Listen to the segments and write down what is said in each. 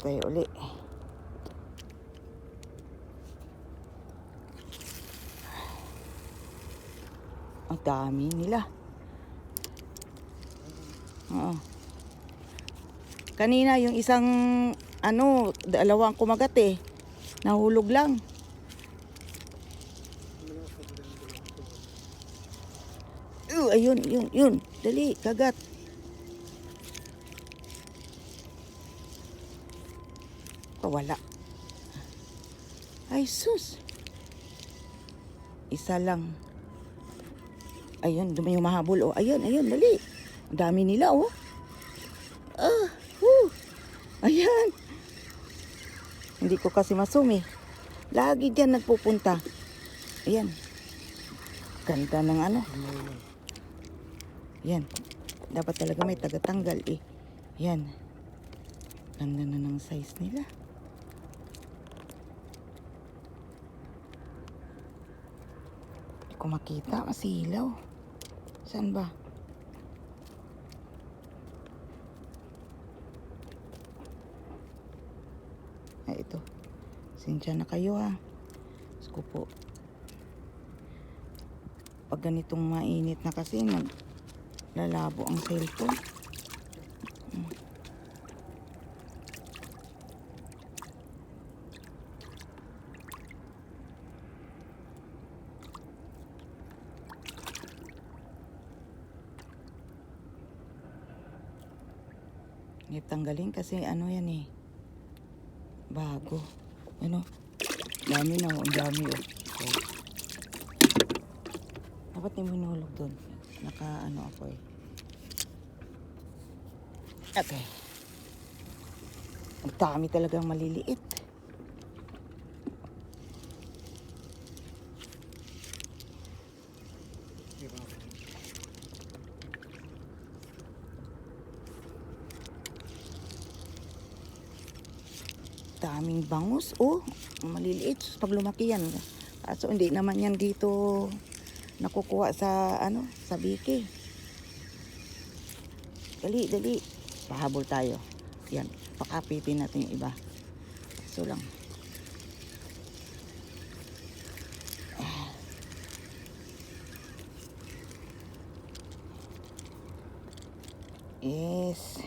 tayo uli. Ang dami nila. Oo. Kanina yung isang dalawang kumagat eh. Nahulog lang. Ayun, yun. Dali, kagat. Wala. Ay, sus. Isa lang. Ayun, dumi yung mahabol. Oh, ayun, dali. Ang dami nila, oh. Ayan. Hindi ko kasi masumi. Lagi dyan nagpupunta. Ayan. Ganda ng ano. Ayan. Dapat talaga may tagatanggal eh. Ayan. Ganda na ng size nila. Hindi ko makita. Masilaw. Saan ba? Ay, ito. Sinsya na kayo ha. Diyos ko po. Pag ganitong mainit na kasi, lalabo ang cellphone. Tanggalin kasi ano yan eh. Bago. Ano? Dami na oh. Ang dami oh. Okay. Dapat yung minulog doon. Ako eh. Okay. Ang dami talagang maliliit. Daming bangus. Oh, maliliit. Pag lumaki yan. So, hindi naman yan dito nakukuha sa, sa biki. Dali. Pahabol tayo. Yan. Pakapitin natin yung iba. So lang. Yes.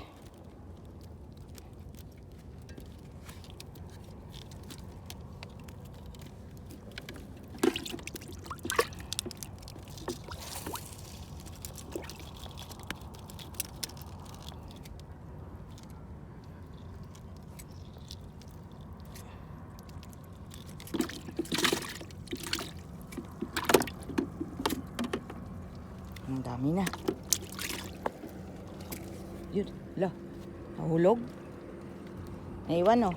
Ang dami na. Yun, nahulog. Naiwan oh.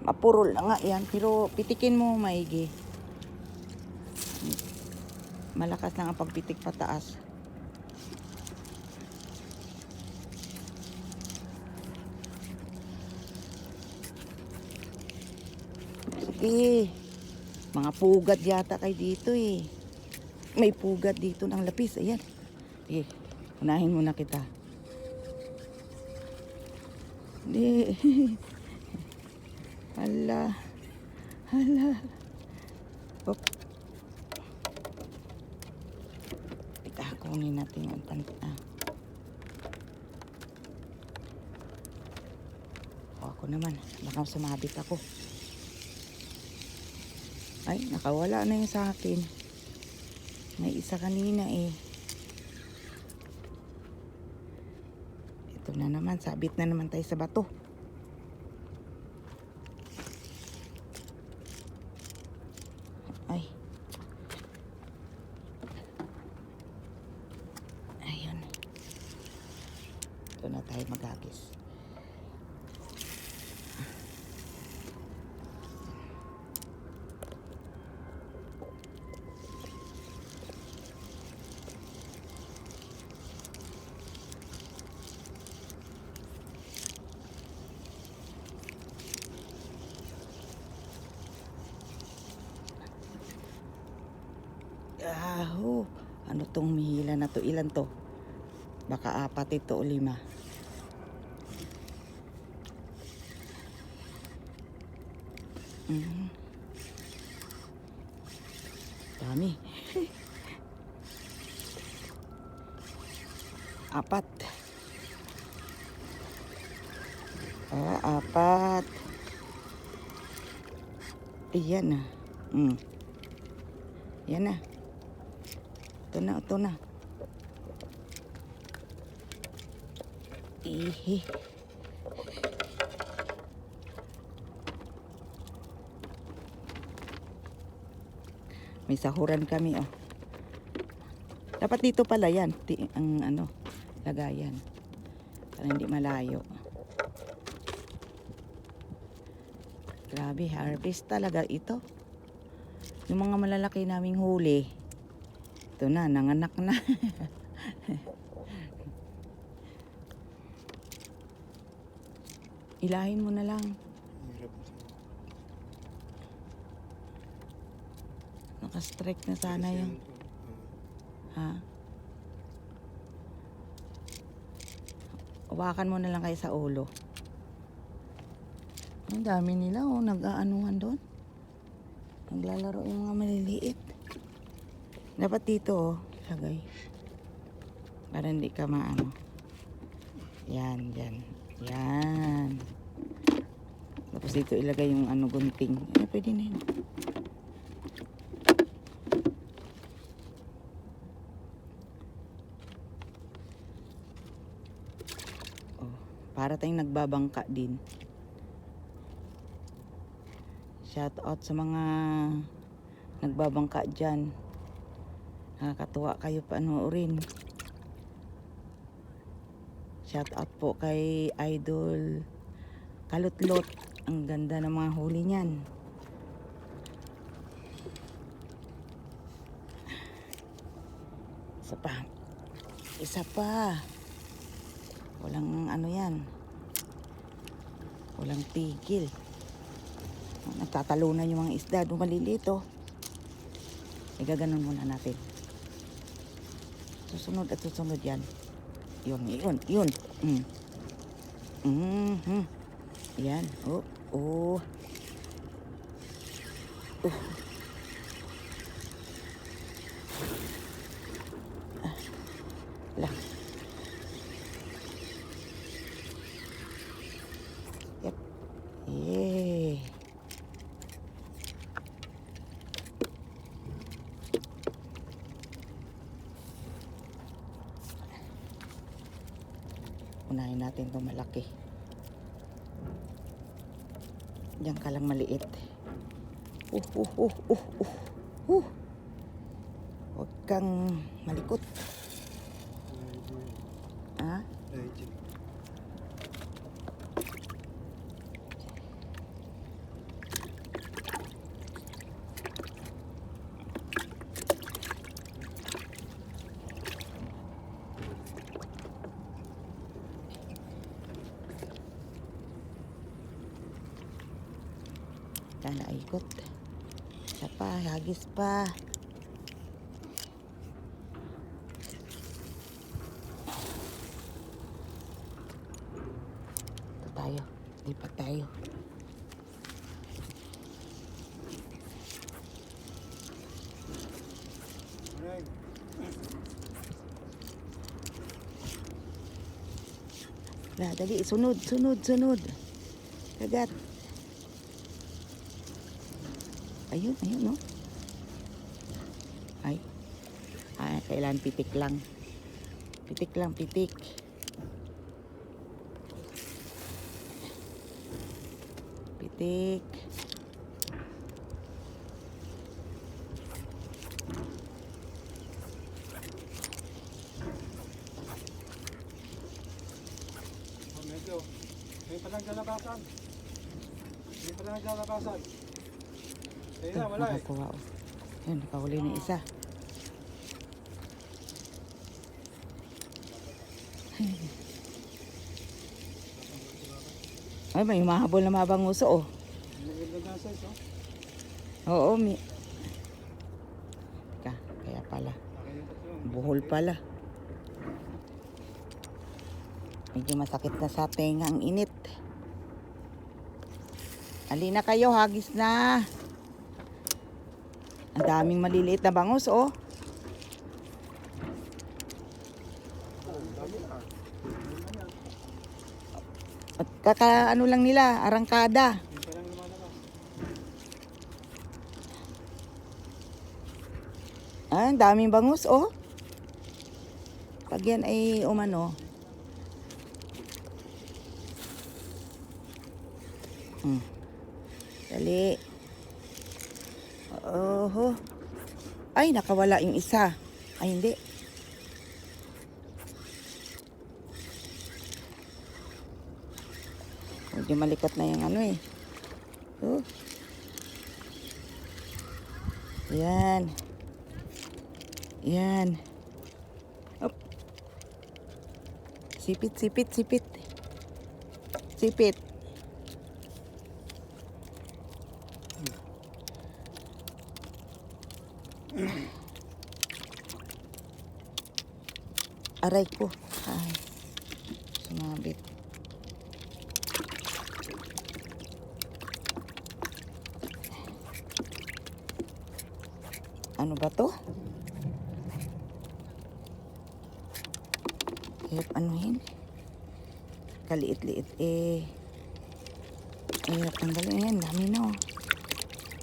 Mapurol na nga yan, pero pitikin mo maigi. Malakas lang ang pagpitik pataas. Sige. Mga pugad yata kay dito eh. May pugad dito ng lapis. Ayan. Sige, unahin muna kita. Hindi. Hala. Hop. Kunin natin ang tanta. Ako naman. Baka sumabit ako. Ay, nakawala na yung sa akin. May isa kanina eh. Ito na naman, sabit na naman tayo sa bato. Ay. Ayun. Ito na tayo magagis. Ano tong mihila na to? Ilan to? Baka 4 ito o 5. Dami. 4. Ah, 4. Iyan na. Yan na. Ito na, ito na. Ihi. May sahuran kami, oh. Dapat dito pala yan. Ang ano, lagayan. Para hindi malayo. Grabe, harvest talaga ito. Yung mga malalaki naming huli, ito na, nanganak na. Ilahin mo na lang. Naka-strike na sana yung... Ha? Hawakan mo na lang kayo sa ulo. Ang dami nila, oh. Nag-aanuhan doon. Naglalaro yung mga maliliit. Dapat dito, oh. Lagay. Para hindi ka maano. Yan, yan. Yan. Tapos dito ilagay yung ano, gunting. Pwede na yun. Oh, para tayong nagbabangka din. Shout out sa mga nagbabangka dyan. Nakakatuwa kayo panoorin. Shout out po kay Idol Kalutlot. Ang ganda ng mga huli niyan. Isa pa. Isa pa. Walang ano yan. Walang tigil. Nagtatalunan yung mga isda. Doon maliliit, oh. Igaganon muna natin. Susunod at susunod yan. Yun. Yan. Oh. Lah. Yep. Yay. Unahin natin itong malaki. Diyan ka lang maliit. Huwag kang malikot. Ha? Sana ikot. Isa pa, hagis pa. Ito tayo. Lipat tayo. Dali, sunod. Kagat. Ayun, no? Ay, kailangan pitik lang. Pitik. Pitik. May palang jalabasan. Ayun na, wala eh. Nakatuwa, oh. Ayun, nakahuli na isa. Ay, may mahabol na mabanguso, oh. Nagaganda size, oh. Oo, kaya pala. Buhol pala. Medyo masakit na sa tenga ang init. Alina kayo, hagis na. Ang daming maliliit na bangus, oh. At ano lang nila, arangkada. Yung pa lang lumalabas. Ah, ang daming bangus, oh. Pag yan ay umano. Dali. Oho. Ay, nakawala yung isa. Ay, hindi. Medyo malikot na yung ano eh. Oh. Yan. Yan. Up. Sipit, sipit, sipit. Sipit. Aray ko. Ay. Sumabit. Ano ba to? Hirap anuhin. Kaliit-liit eh. Hirap tanggalin yan. Dami na oh.